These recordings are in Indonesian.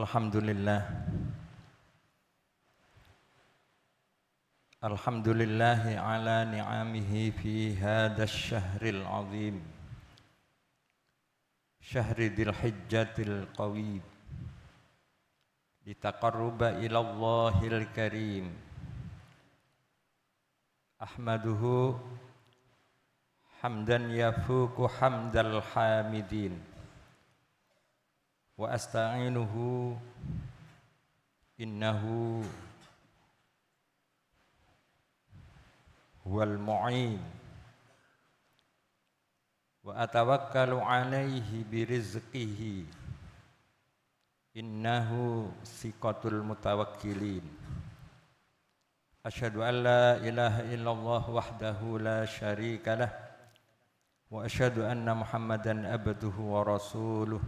Alhamdulillah. Alhamdulillahi ala ni'amihi fi hadha syahril azim, syahri dzil hijjatil qawim, litaqarruba ilallahil karim. Ahmaduhu hamdan yafuku hamdal hamidin, wa asta'inuhu innahu huwal mu'in, wa atawakkalu alaihi birizqihi innahu siqatul mutawakkilin. Asyhadu an la ilaha illallah wahdahu la syarika lah, wa asyhadu anna Muhammadan abduhu wa rasuluh.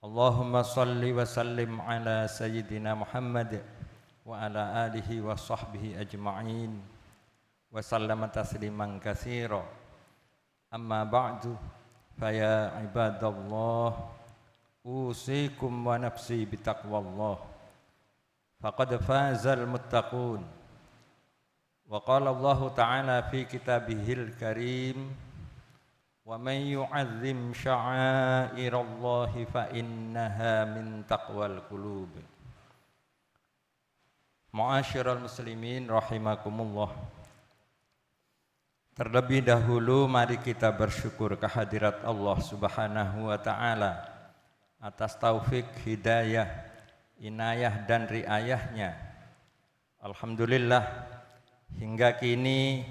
Allahumma salli wa sallim ala sayyidina Muhammad wa ala alihi wa sahbihi ajma'in wa sallama tasliman katsira. Amma ba'du, faya ibadallah, usikum wa nafsi bitaqwallah, faqad fazal muttaqun. Wa qala Allah ta'ala fi kitabihil karim, wa man yu'azzim sya'airallahi fa innaha min taqwal qulub. Ma'asyiral muslimin rahimakumullah. Terlebih dahulu mari kita bersyukur kehadirat Allah Subhanahu wa taala atas taufik, hidayah, inayah dan riayahnya. Alhamdulillah, hingga kini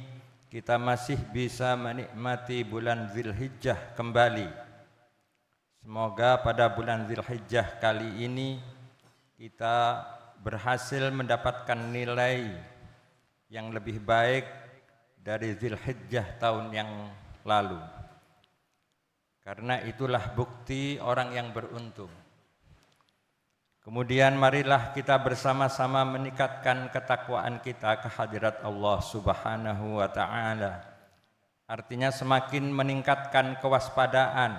kita masih bisa menikmati bulan Dzulhijjah kembali. Semoga pada bulan Dzulhijjah kali ini kita berhasil mendapatkan nilai yang lebih baik dari Dzulhijjah tahun yang lalu. Karena itulah bukti orang yang beruntung. Kemudian marilah kita bersama-sama meningkatkan ketakwaan kita ke hadirat Allah Subhanahu wa taala. Artinya semakin meningkatkan kewaspadaan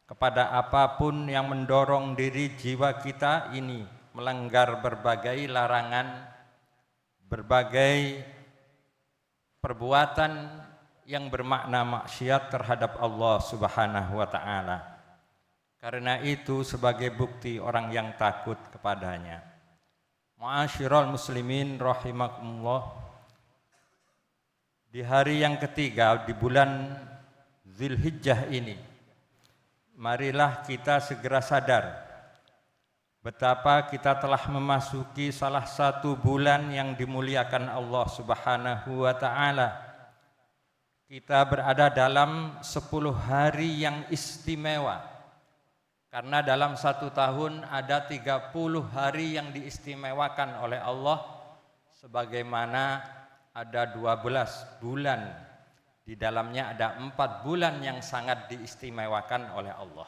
kepada apapun yang mendorong diri jiwa kita ini melanggar berbagai larangan, berbagai perbuatan yang bermakna maksiat terhadap Allah Subhanahu wa taala. Karena itu sebagai bukti orang yang takut kepadanya. Ma'asyiral muslimin rahimakumullah. Di hari yang ketiga di bulan Dzulhijjah ini, marilah kita segera sadar betapa kita telah memasuki salah satu bulan yang dimuliakan Allah Subhanahu wa taala. Kita berada dalam 10 hari yang istimewa. Karena dalam satu tahun ada 30 hari yang diistimewakan oleh Allah, sebagaimana ada 12 bulan. Di dalamnya ada 4 bulan yang sangat diistimewakan oleh Allah.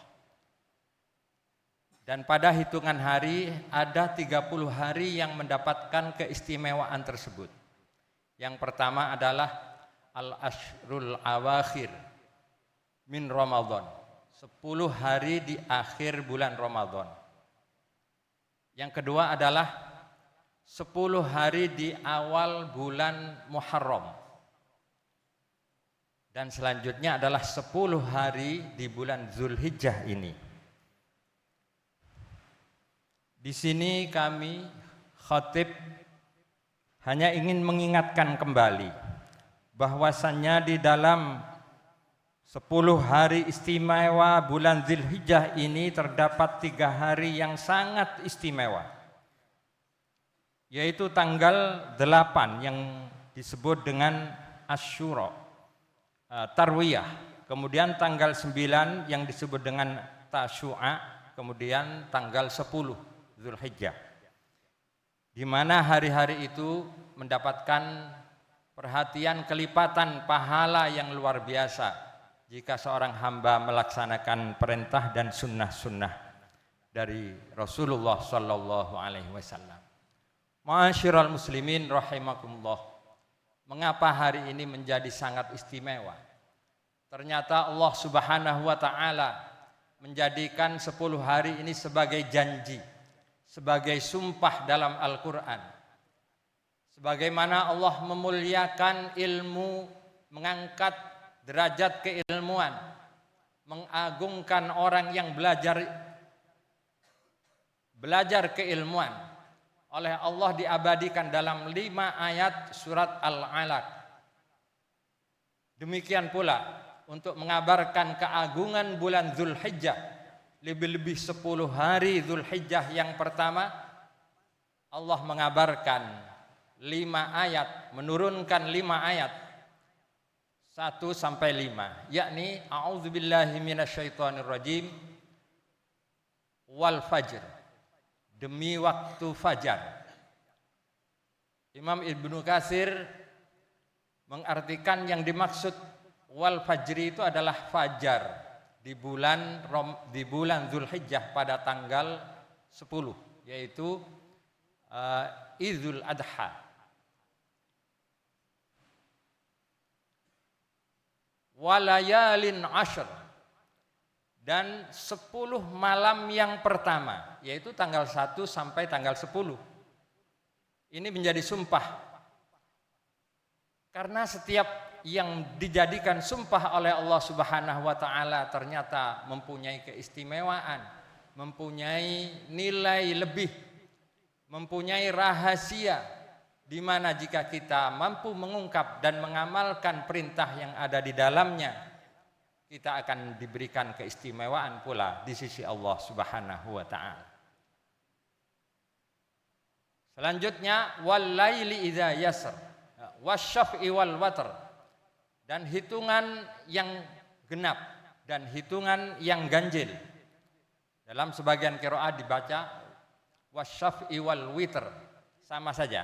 Dan pada hitungan hari ada 30 hari yang mendapatkan keistimewaan tersebut. Yang pertama adalah Al-Ashrul Awakhir min Ramadan. 10 hari di akhir bulan Ramadan. Yang kedua adalah 10 hari di awal bulan Muharram. Dan selanjutnya adalah 10 hari di bulan Dzulhijjah ini. Di sini kami khatib hanya ingin mengingatkan kembali bahwasannya di dalam 10 hari istimewa bulan Dzulhijjah ini terdapat 3 hari yang sangat istimewa, yaitu tanggal 8 yang disebut dengan Asyura, Tarwiyah, kemudian tanggal 9 yang disebut dengan Tasyu'a, kemudian tanggal 10 Dzulhijjah, di mana hari-hari itu mendapatkan perhatian kelipatan pahala yang luar biasa jika seorang hamba melaksanakan perintah dan sunnah-sunnah dari Rasulullah sallallahu alaihi wasallam. Ma'asyiral muslimin rahimakumullah. Mengapa hari ini menjadi sangat istimewa? Ternyata Allah Subhanahu wa taala menjadikan 10 hari ini sebagai janji, sebagai sumpah dalam Al-Quran. Sebagaimana Allah memuliakan ilmu, mengangkat derajat keilmuan, mengagungkan orang yang belajar keilmuan, oleh Allah diabadikan dalam 5 ayat surat Al-Alaq. Demikian pula untuk mengabarkan keagungan bulan Zulhijjah, lebih-lebih 10 hari Zulhijjah yang pertama, Allah mengabarkan 5 ayat, menurunkan 5 ayat 1 sampai 5, yakni a'udzubillahi minasyaitonirrajim wal fajr, demi waktu fajar. Imam Ibnu Katsir mengartikan yang dimaksud wal fajri itu adalah fajar di bulan Zulhijjah pada tanggal 10, yaitu Idul Adha. Walayalin ashr, dan 10 malam yang pertama, yaitu tanggal 1 sampai tanggal 10. Ini menjadi sumpah. Karena setiap yang dijadikan sumpah oleh Allah Subhanahu wa taala ternyata mempunyai keistimewaan, mempunyai nilai lebih, mempunyai rahasia, di mana jika kita mampu mengungkap dan mengamalkan perintah yang ada di dalamnya, kita akan diberikan keistimewaan pula di sisi Allah Subhanahu wa taala. Selanjutnya wal laili idza yasr wasyaf'i wal watr, dan hitungan yang genap dan hitungan yang ganjil. Dalam sebagian qiraat dibaca wasyaf'i wal witr, sama saja.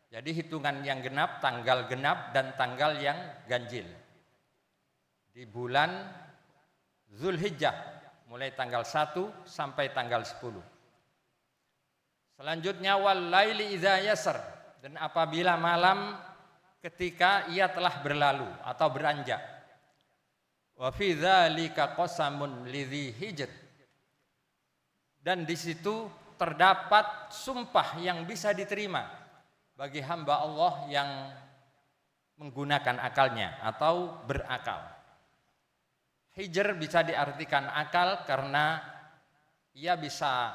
Jadi hitungan yang genap, tanggal genap dan tanggal yang ganjil di bulan Zulhijjah, mulai tanggal 1 sampai tanggal 10. Selanjutnya wal laili idza yasr, dan apabila malam ketika ia telah berlalu atau beranjak. Wa fi dzalika qasamun lidzi hijr, dan di situ terdapat sumpah yang bisa diterima bagi hamba Allah yang menggunakan akalnya atau berakal. Hijr bisa diartikan akal karena ia bisa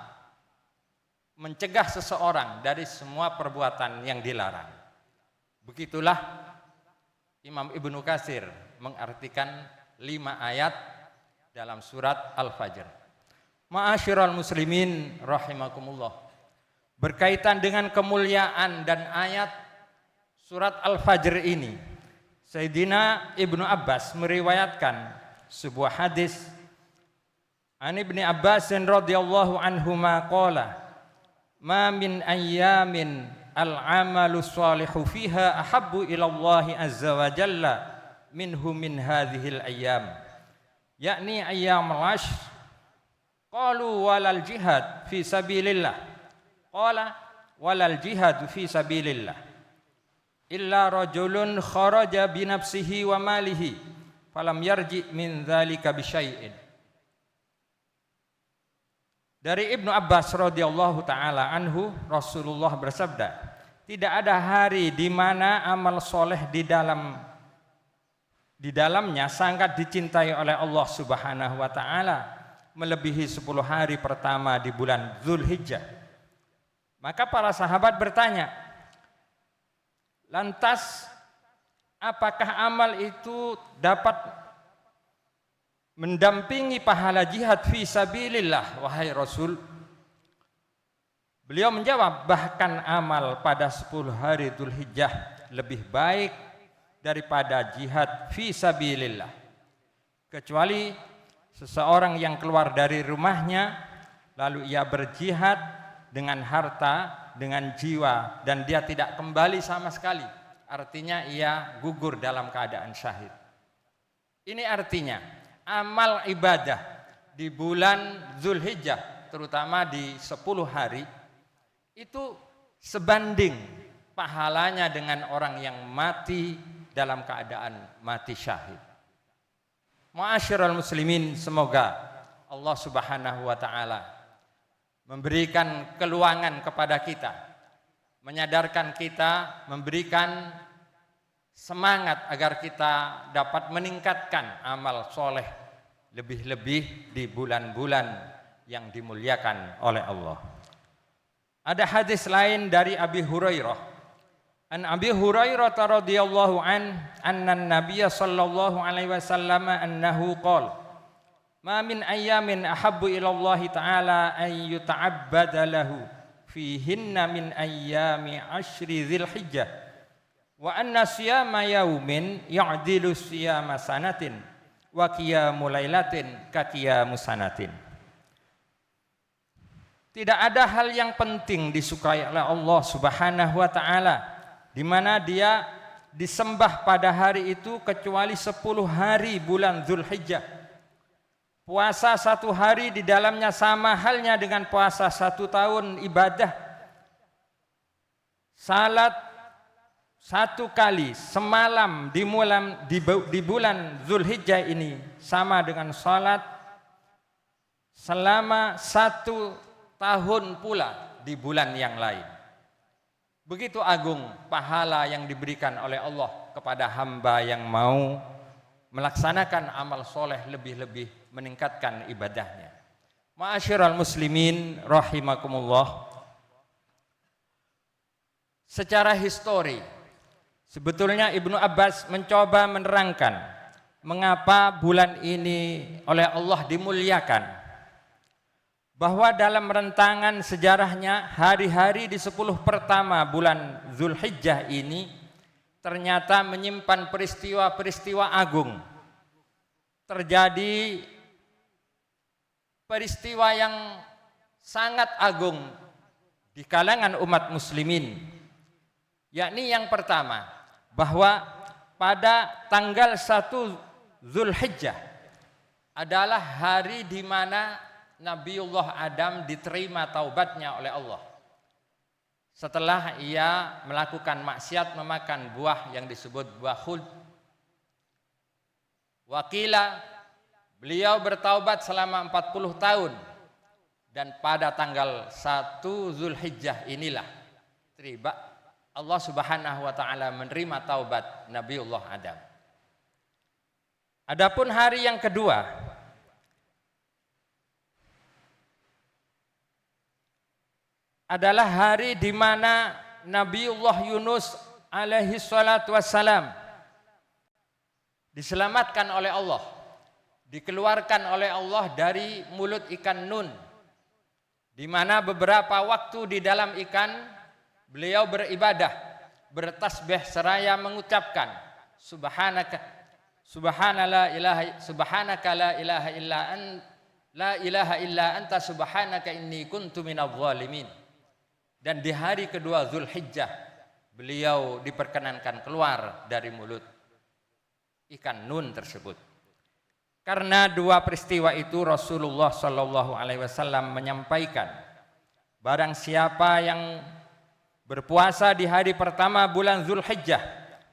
mencegah seseorang dari semua perbuatan yang dilarang. Begitulah Imam Ibnu Katsir mengartikan 5 ayat dalam surat Al-Fajr. Ma'asyiral muslimin rahimakumullah. Berkaitan dengan kemuliaan dan ayat surat Al-Fajr ini, Sayyidina Ibnu Abbas meriwayatkan sebuah hadis an Ibnu Abbas radhiyallahu anhuma qala ma min ayyamin al-amalu shalihu fiha ahabbu ila Allah azza wa jalla minhu min hadhil ayyam, yakni ayyamul ashr. Qalu walal jihad fi sabilillah, qala walal jihad fi sabilillah illa rajulun kharaja bi nafsihi wa malihi falam yarji min dzalika bi syai'in. Dari Ibnu Abbas radhiyallahu taala anhu, Rasulullah bersabda, tidak ada hari di mana amal soleh di dalamnya sangat dicintai oleh Allah Subhanahu wa taala melebihi 10 hari pertama di bulan Zulhijjah. Maka para sahabat bertanya, lantas apakah amal itu dapat mendampingi pahala jihad fi sabilillah, wahai Rasul? Beliau menjawab, bahkan amal pada 10 hari Dzulhijjah lebih baik daripada jihad fi sabilillah, kecuali seseorang yang keluar dari rumahnya lalu ia berjihad dengan harta, dengan jiwa, dan dia tidak kembali sama sekali, artinya ia gugur dalam keadaan syahid. Ini artinya amal ibadah di bulan Zulhijjah, terutama di 10 hari, itu sebanding pahalanya dengan orang yang mati dalam keadaan mati syahid. Ma'asyiral muslimin, semoga Allah Subhanahu wa taala memberikan keluangan kepada kita, menyadarkan kita, memberikan semangat agar kita dapat meningkatkan amal soleh lebih-lebih di bulan-bulan yang dimuliakan oleh Allah. Ada hadis lain dari Abi Hurairah. An Abi Hurairah radhiyallahu anna Nabiy sallallahu alaihi wasallam annahu qala ma min ayyamin ahabbu ila Allah taala an yuta'abbada lahu fihinna min ayyami ashri dzilhijjah wa anna siyama yaumin ya'dilu siyama sanatin wa qiyamu lailatin ka qiyamu sanatin. Tidak ada hal yang penting disukai oleh Allah Subhanahu wa taala di mana dia disembah pada hari itu kecuali 10 hari bulan Dzulhijjah. Puasa 1 hari di dalamnya sama halnya dengan puasa 1 tahun ibadah. Salat 1 kali semalam di bulan Dzulhijjah ini sama dengan salat selama 1 tahun pula di bulan yang lain. Begitu agung pahala yang diberikan oleh Allah kepada hamba yang mau melaksanakan amal soleh lebih-lebih meningkatkan ibadahnya. Ma'asyiral muslimin rahimakumullah. Secara histori, sebetulnya Ibnu Abbas mencoba menerangkan mengapa bulan ini oleh Allah dimuliakan. Bahwa dalam rentangan sejarahnya hari-hari di 10 pertama bulan Dzulhijjah ini ternyata menyimpan peristiwa-peristiwa agung. Terjadi peristiwa yang sangat agung di kalangan umat muslimin. Yakni yang pertama, bahwa pada tanggal 1 Dzulhijjah adalah hari di mana Nabiullah Adam diterima taubatnya oleh Allah. Setelah ia melakukan maksiat memakan buah yang disebut buah khuld. Wakila beliau bertaubat selama 40 tahun. Dan pada tanggal 1 Dzulhijjah inilah tiba Allah Subhanahu wa taala menerima taubat Nabiullah Adam. Adapun hari yang kedua adalah hari di mana Nabiullah Yunus alaihi salatu wassalam diselamatkan oleh Allah, dikeluarkan oleh Allah dari mulut ikan Nun, di mana beberapa waktu di dalam ikan beliau beribadah, bertasbih seraya mengucapkan subhanaka la ilaha illa anta subhanaka inni kuntu minadh dhalimin. Dan di hari kedua Dzulhijjah beliau diperkenankan keluar dari mulut ikan Nun tersebut. Karena 2 peristiwa itu Rasulullah Shallallahu Alaihi Wasallam menyampaikan, barang siapa yang berpuasa di hari pertama bulan Dzulhijjah,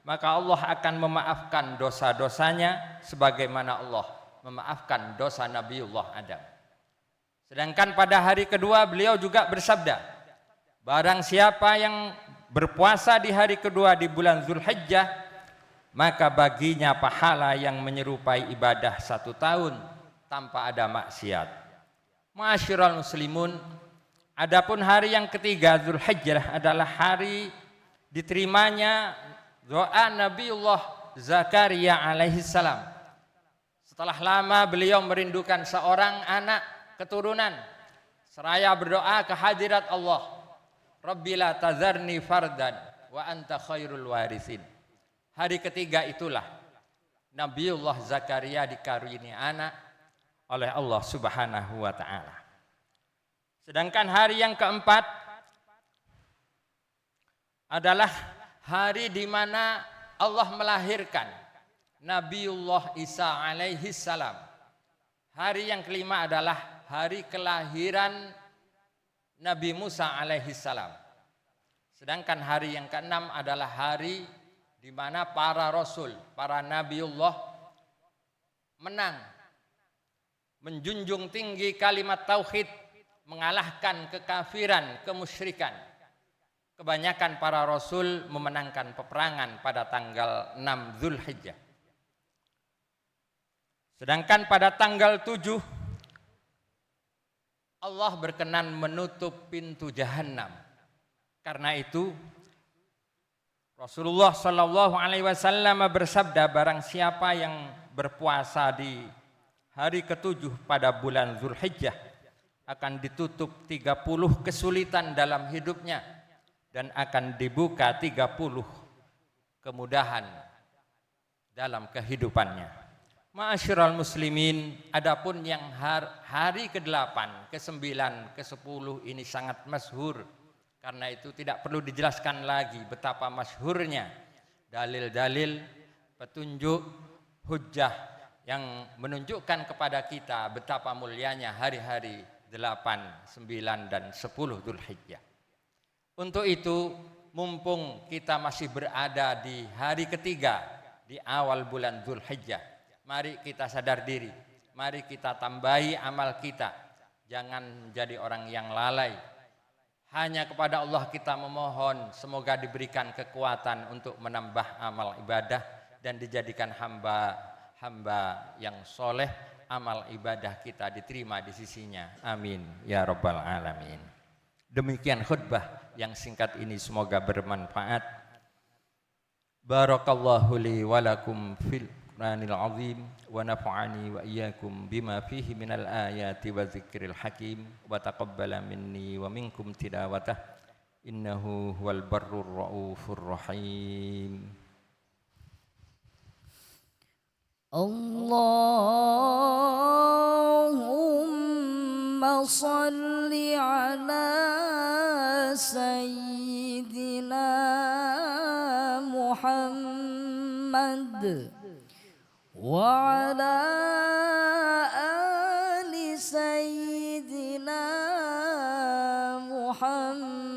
maka Allah akan memaafkan dosa-dosanya sebagaimana Allah memaafkan dosa Nabiullah Adam. Sedangkan pada hari kedua beliau juga bersabda, barang siapa yang berpuasa di hari kedua di bulan Dzulhijjah, maka baginya pahala yang menyerupai ibadah 1 tahun tanpa ada maksiat. Ma'asyiral muslimun, adapun hari yang ketiga Dzulhijjah adalah hari diterimanya doa Nabiullah Zakaria alaihi salam. Setelah lama beliau merindukan seorang anak keturunan, seraya berdoa ke hadirat Allah, Rabbi la tazarni fardan wa anta khairul warithin. Hari ketiga itulah Nabiullah Zakaria dikaruniai anak oleh Allah Subhanahu wa taala. Sedangkan hari yang keempat adalah hari di mana Allah melahirkan Nabiullah Isa alaihi salam. Hari yang kelima adalah hari kelahiran Nabi Musa alaihi salam. Sedangkan hari yang keenam adalah hari di mana para rasul, para nabiullah menang menjunjung tinggi kalimat tauhid, mengalahkan kekafiran, kemusyrikan. Kebanyakan para rasul memenangkan peperangan pada tanggal 6 Zulhijjah. Sedangkan pada tanggal 7 Allah berkenan menutup pintu Jahannam. Karena itu Rasulullah Shallallahu Alaihi Wasallam bersabda, barang siapa yang berpuasa di hari ke-7 pada bulan Zulhijjah akan ditutup 30 kesulitan dalam hidupnya dan akan dibuka 30 kemudahan dalam kehidupannya. Ma'asyiral muslimin, adapun yang hari ke-8, ke-9, ke-10 ini sangat masyhur. Karena itu tidak perlu dijelaskan lagi betapa masyhurnya dalil-dalil, petunjuk, hujjah yang menunjukkan kepada kita betapa mulianya hari-hari 8, 9, dan 10 Dzulhijjah. Untuk itu, mumpung kita masih berada di hari ketiga di awal bulan Dzulhijjah, mari kita sadar diri, mari kita tambahi amal kita. Jangan menjadi orang yang lalai. Hanya kepada Allah kita memohon semoga diberikan kekuatan untuk menambah amal ibadah dan dijadikan hamba yang soleh, amal ibadah kita diterima di sisinya. Amin ya rabbal alamin. Demikian khutbah yang singkat ini, semoga bermanfaat. Barakallahu li wa lakum fil Qur'anil azim wa nafa'ani wa iyyakum bima fihi minal ayati wa dzikril hakim wa taqabbala minni wa minkum tilawatah innahu huwal barrur raufur rahim. Allahumma salli ala sayyidina Muhammad wa ala ali sayyidina Muhammad